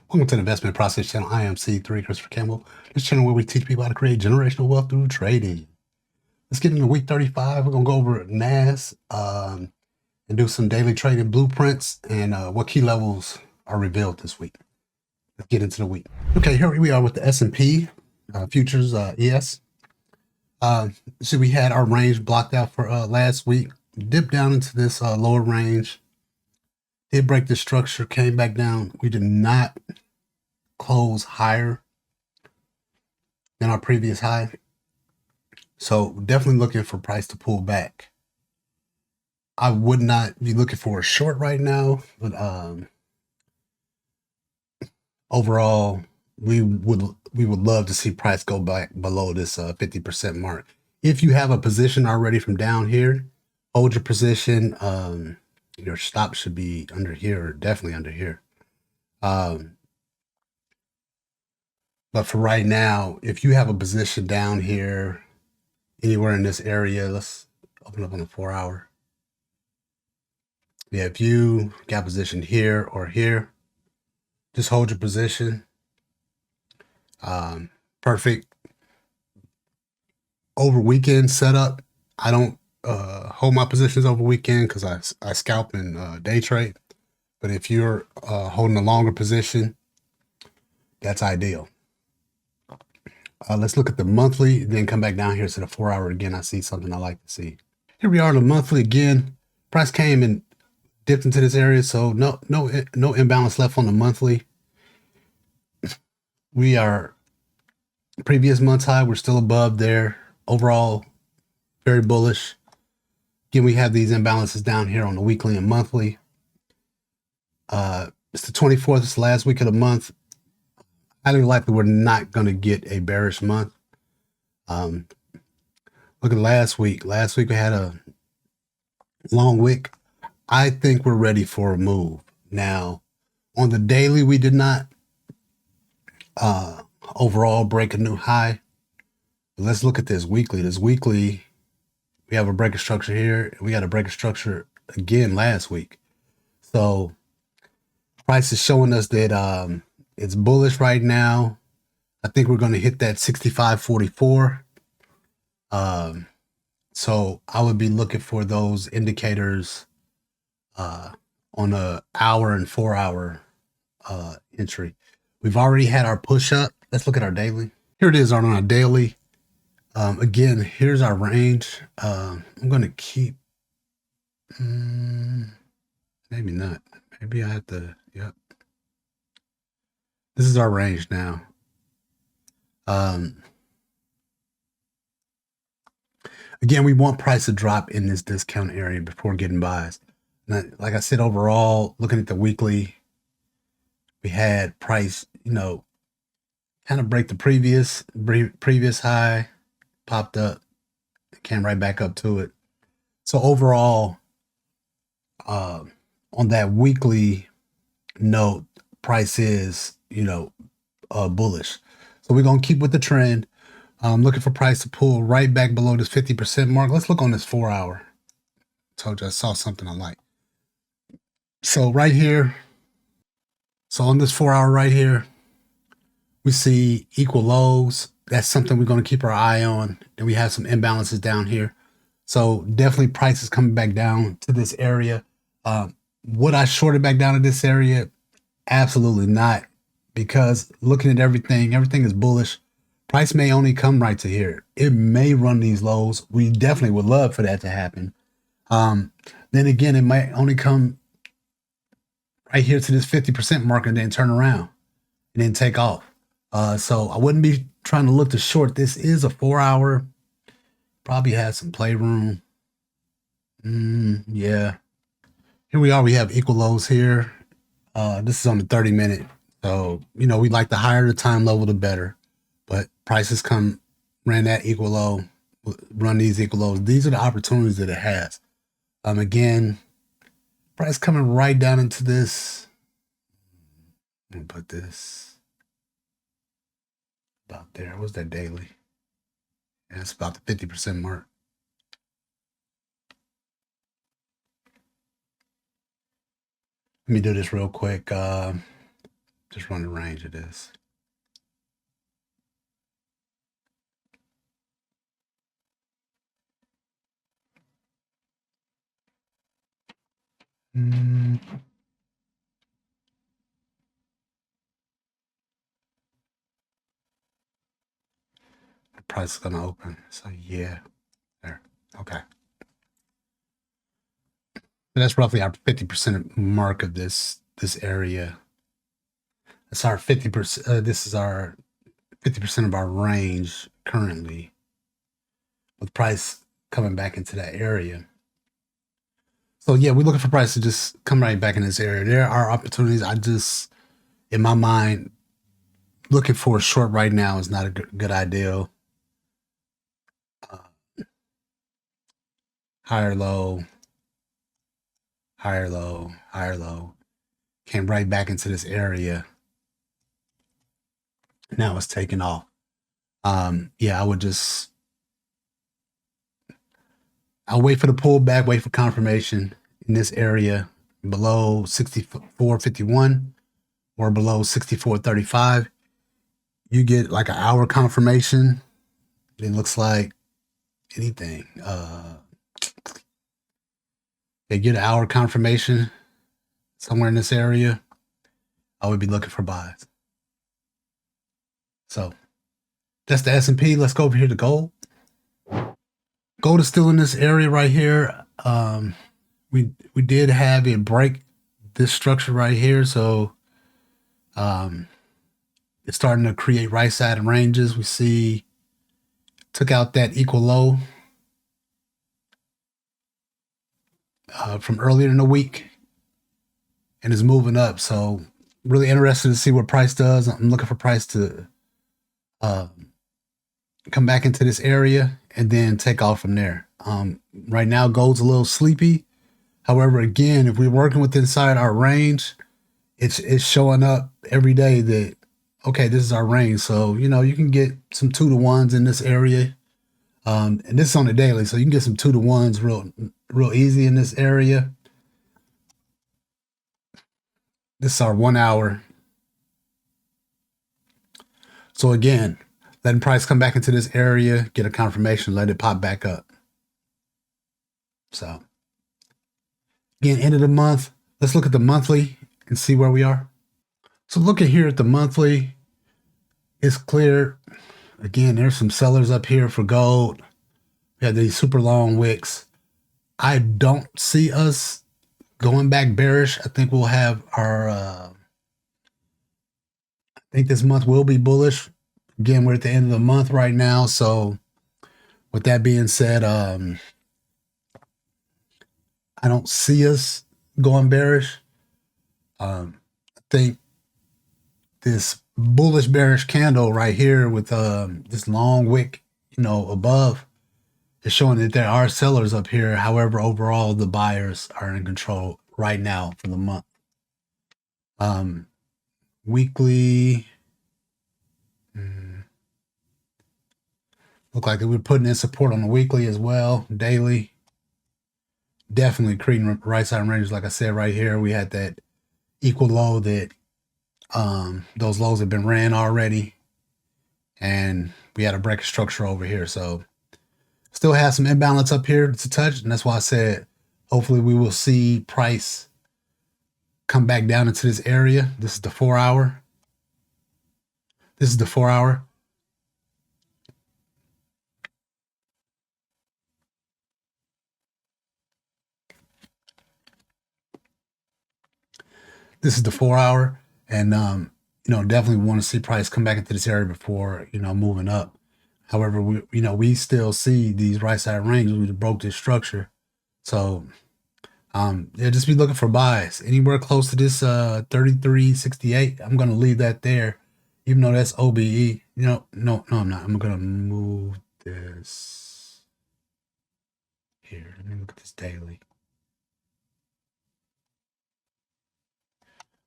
Welcome to the Investment Process Channel. I am C3 Christopher Campbell. This channel where we teach people how to create generational wealth through trading. Let's get into week 35. We're going to go over NAS and do some daily trading blueprints and what key levels are revealed this week. Let's get into the week. Okay, here we are with the S&P futures ES. So we had our range blocked out for last week. Dipped down into this lower range. Did break the structure, came back down. We did not close higher than our previous high. So definitely looking for price to pull back. I would not be looking for a short right now, but overall, we would love to see price go back below this 50% mark. If you have a position already from down here, hold your position. Your stop should be under here, or definitely under here. But for right now, if you have a position down here, anywhere in this area, let's open up on the 4 hour. Yeah, if you got positioned here or here, just hold your position. Perfect over weekend setup. I don't hold my positions over weekend because I scalp and day trade. But if you're holding a longer position, that's ideal. Let's look at the monthly, then come back down here to the 4 hour again. I see something I like to see. Here we are, the monthly again. Price came and dipped into this area, so no imbalance left on the monthly. We are previous month's high. We're still above there. Overall, very bullish. Again, we have these imbalances down here on the weekly and monthly. It's the 24th. It's the last week of the month. Highly likely we're not going to get a bearish month. Look at last week. Last week we had a long wick. I think we're ready for a move. Now, on the daily, we did not overall break a new high. But let's look at this weekly. This weekly, we have a breaker structure here. We got a breaker structure again last week. So price is showing us that it's bullish right now. I think we're going to hit that 65.44. So I would be looking for those indicators on a hour and 4 hour entry. We've already had our push up. Let's look at our daily. Here it is on our daily. Again, here's our range. I'm going to keep, maybe not. Maybe I have to, yep. This is our range now. Again, we want price to drop in this discount area before getting buys. Now, like I said, overall, looking at the weekly, we had price, kind of break the previous high, popped up, came right back up to it. So overall, on that weekly note, price is, bullish. So we're going to keep with the trend. Looking for price to pull right back below this 50% mark. Let's look on this 4 hour. Told you I saw something I like. So right here, so on this 4 hour right here, we see equal lows. That's something we're going to keep our eye on. And we have some imbalances down here. So definitely price is coming back down to this area. Would I short it back down to this area? Absolutely not. Because looking at everything is bullish. Price may only come right to here. It may run these lows. We definitely would love for that to happen. Then again, it might only come right here to this 50% mark and then turn around and then take off. So I wouldn't be trying to look to short. This is a 4 hour. Probably has some playroom. Yeah. Here we are. We have equal lows here. This is on the 30-minute. So, we like the higher the time level, the better. But prices ran that equal low, run these equal lows. These are the opportunities that it has. Again, price coming right down into this. Let me put this about there. What's that daily? Yeah, it's about the 50% mark. Let me do this real quick. Just run the range of this. The price is gonna open. So yeah, there. Okay. And that's roughly our 50% mark of this area. That's our 50%. This is our 50% of our range currently, with price coming back into that area. So yeah, we're looking for price to just come right back in this area. There are opportunities. I just, in my mind, looking for a short right now is not a good idea. Uh, higher low, higher low, higher low. Came right back into this area. Now it's taking off. Yeah, I'll wait for the pullback, wait for confirmation in this area below 64.51 or below 64.35. You get like an hour confirmation. It looks like anything. They get an hour confirmation somewhere in this area. I would be looking for buys. So that's the S&P. Let's go over here to gold. Gold is still in this area right here. We did have it break this structure right here, so it's starting to create right side ranges. We see took out that equal low from earlier in the week and is moving up. So really interested to see what price does. I'm looking for price to come back into this area and then take off from there. Right now, gold's a little sleepy. However, again, if we're working with inside our range, it's showing up every day that, okay, this is our range. So, you can get some 2-to-1s in this area. And this is on the daily, so you can get some 2-to-1s real easy in this area. This is our 1 hour. So again, letting price come back into this area, get a confirmation, let it pop back up. So again, end of the month. Let's look at the monthly and see where we are. So looking here at the monthly, it's clear. Again, there's some sellers up here for gold. We have these super long wicks. I don't see us going back bearish. I think we'll have our, I think this month will be bullish. Again, we're at the end of the month right now. So with that being said, I don't see us going bearish. I think this bullish bearish candle right here with this long wick, above, is showing that there are sellers up here. However, overall, the buyers are in control right now for the month. Weekly, look like we're putting in support on the weekly as well. Daily, definitely creating right side ranges. Like I said, right here, we had that equal low that those lows have been ran already, and we had a break structure over here. So still have some imbalance up here to touch, and that's why I said hopefully we will see price come back down into this area. This is the 4 hour. This is the 4 hour. This is the 4 hour, and definitely want to see price come back into this area before moving up. However, we still see these right side ranges. We broke this structure, so yeah, just be looking for buys anywhere close to this 33.68. I'm gonna leave that there, even though that's OBE. No, I'm not. I'm gonna move this here. Let me look at this daily.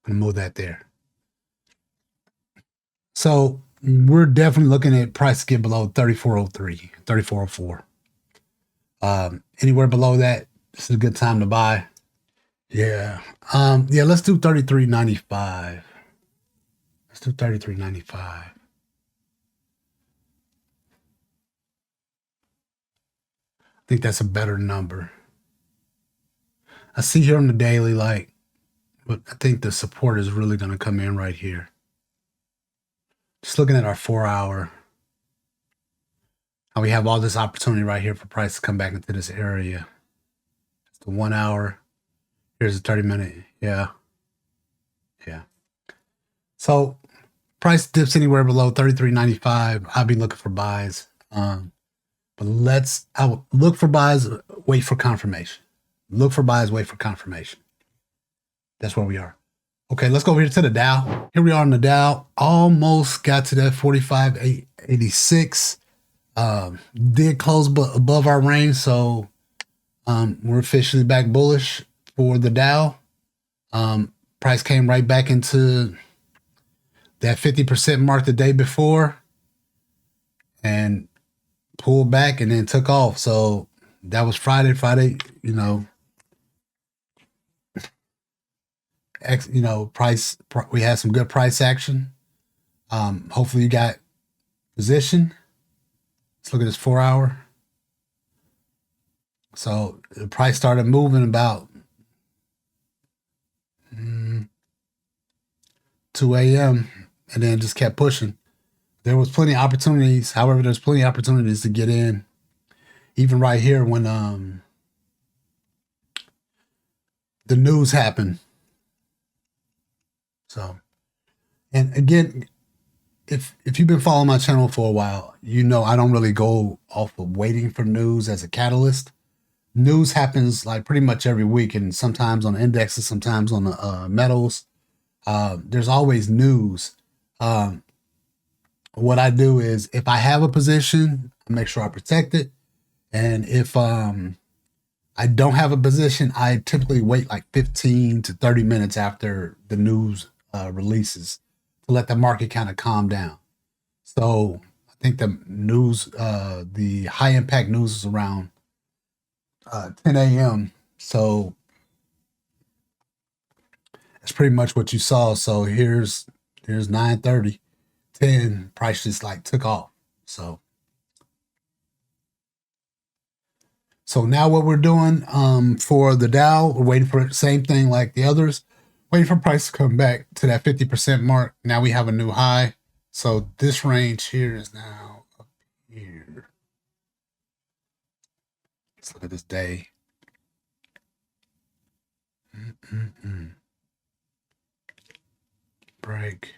I'm gonna move that there. So we're definitely looking at price to get below 34.03, 34.04. Anywhere below that, this is a good time to buy. Yeah. Yeah, let's do 33.95. Let's do 33.95. I think that's a better number. I see here on the daily, like, but I think the support is really going to come in right here. Just looking at our 4-hour, how we have all this opportunity right here for price to come back into this area. It's the 1 hour. Here's a 30-minute. Yeah. So price dips anywhere below 33.95. I'll be looking for buys. But I will look for buys, wait for confirmation. Look for buys, wait for confirmation. That's where we are. Okay, let's go over here to the Dow. Here we are on the Dow. Almost got to that 45.86. Did close above our range, so we're officially back bullish for the Dow. Price came right back into that 50% mark the day before and pulled back and then took off. So that was Friday, we had some good price action. Hopefully you got position. Let's look at this 4-hour. So the price started moving about 2 a.m. and then just kept pushing. There was plenty of opportunities. However, there's plenty of opportunities to get in. Even right here when the news happened. So, and again, if you've been following my channel for a while, you know I don't really go off of waiting for news as a catalyst. News happens like pretty much every week, and sometimes on the indexes, sometimes on the metals. There's always news. What I do is if I have a position, I make sure I protect it. And if I don't have a position, I typically wait like 15 to 30 minutes after the news releases to let the market kind of calm down. So I think the news, the high impact news is around 10 a.m. So that's pretty much what you saw. So here's 9:30, 10, price just like took off. So now what we're doing for the Dow, we're waiting for the same thing like the others, waiting for price to come back to that 50% mark. Now we have a new high. So this range here is now up here. Let's look at this day. Break.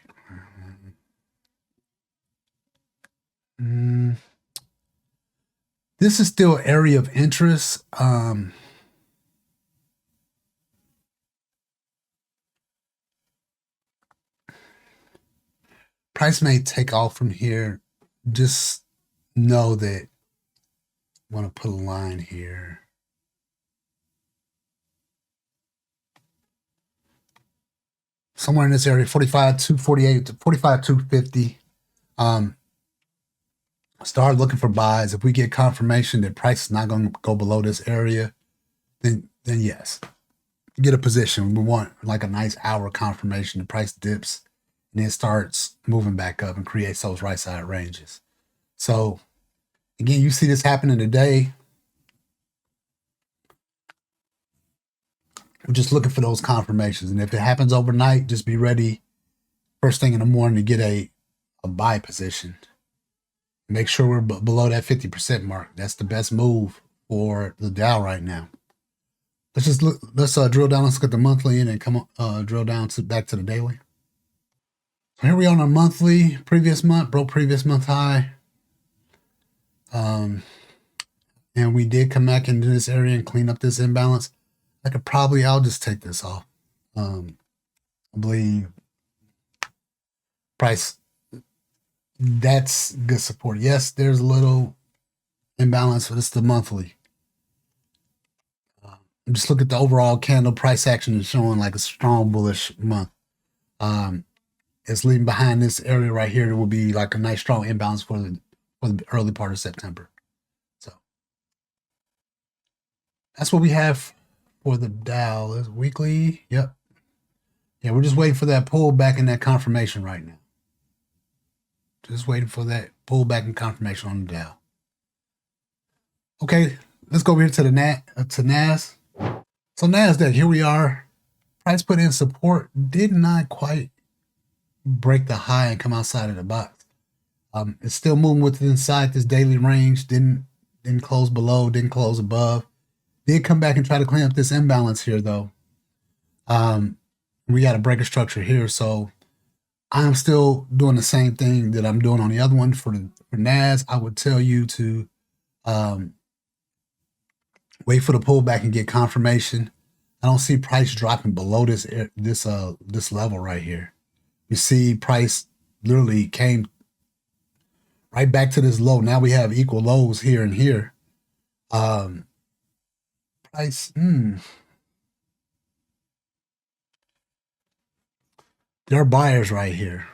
This is still an area of interest. Price may take off from here. Just know that I want to put a line here. Somewhere in this area, 45.248 to 45.250. Start looking for buys. If we get confirmation that price is not going to go below this area, then yes, get a position. We want like a nice hour confirmation. The price dips and then starts moving back up and creates those right side ranges. So again, you see this happening today. We're just looking for those confirmations. And if it happens overnight, just be ready first thing in the morning to get a buy position. Make sure we're below that 50% mark. That's the best move for the Dow right now. Let's just look. Let's drill down. Let's look at the monthly and then come on, drill down back to the daily. So here we are on our monthly. Previous month broke previous month high. And we did come back into this area and clean up this imbalance. I'll just take this off. I believe price. That's good support. Yes, there's a little imbalance, but it's the monthly. Just look at the overall candle price action is showing like a strong bullish month. It's leaving behind this area right here. It will be like a nice strong imbalance for the early part of September. So that's what we have for the Dow. Is weekly. Yep. Yeah, we're just waiting for that pull back in that confirmation right now. Just waiting for that pullback and confirmation on the Dow. Okay, let's go over here to the NAS. So NASDAQ, here we are. Price put in support, did not quite break the high and come outside of the box. It's still moving within inside this daily range. Didn't close below, didn't close above. Did come back and try to clean up this imbalance here though. We got a breaker structure here, so I'm still doing the same thing that I'm doing on the other one for NAS. I would tell you to wait for the pullback and get confirmation. I don't see price dropping below this level right here. You see price literally came right back to this low. Now we have equal lows here and here. Price, there are buyers right here.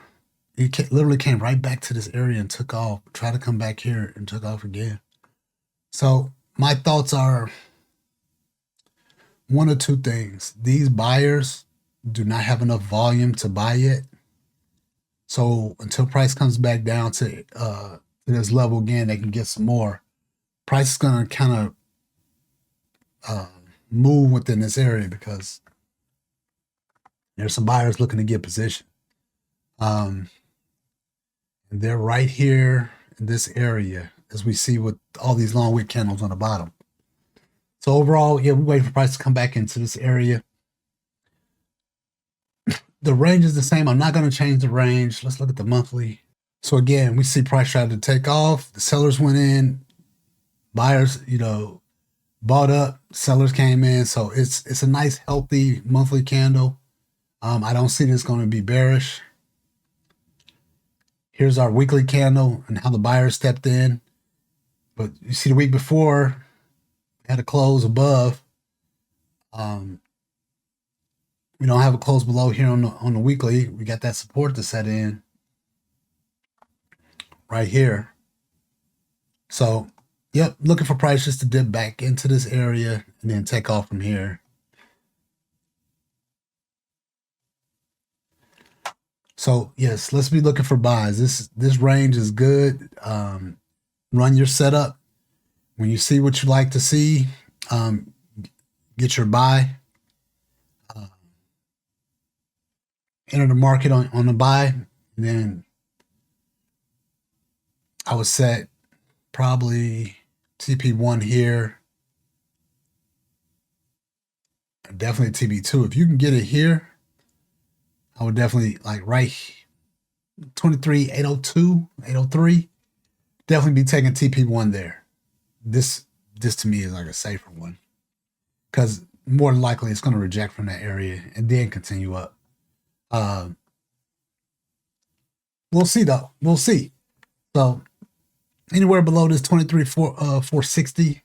It literally came right back to this area and took off. Tried to come back here and took off again. So my thoughts are one of two things. These buyers do not have enough volume to buy yet. So until price comes back down to this level again, they can get some more. Price is going to kind of move within this area because there's some buyers looking to get position. And they're right here in this area, as we see with all these long wick candles on the bottom. So overall, yeah, we wait for price to come back into this area. The range is the same. I'm not going to change the range. Let's look at the monthly. So again, we see price try to take off. The sellers went in. Buyers, bought up. Sellers came in. So it's a nice, healthy monthly candle. I don't see this going to be bearish. Here's our weekly candle and how the buyers stepped in. But you see the week before, we had a close above. We don't have a close below here on the weekly. We got that support to set in right here. So, yep, looking for prices to dip back into this area and then take off from here. So, yes, let's be looking for buys. This range is good. Run your setup. When you see what you like to see, get your buy. Enter the market on the buy. And then I would set probably TP1 here. Definitely TP2. If you can get it here, I would definitely like right 23,802, 803. Definitely be taking TP1 there. This to me is like a safer one because more than likely it's going to reject from that area and then continue up. We'll see though. We'll see. So anywhere below this 460,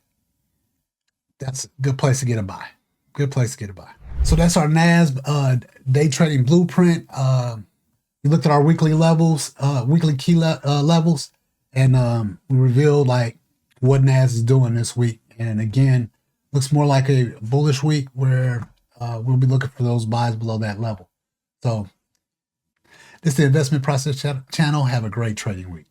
that's a good place to get a buy. Good place to get a buy. So that's our NAS day trading blueprint. We looked at our weekly levels, weekly key levels, and we revealed like what NAS is doing this week. And again, looks more like a bullish week where we'll be looking for those buys below that level. So this is the Investment Process Channel. Have a great trading week.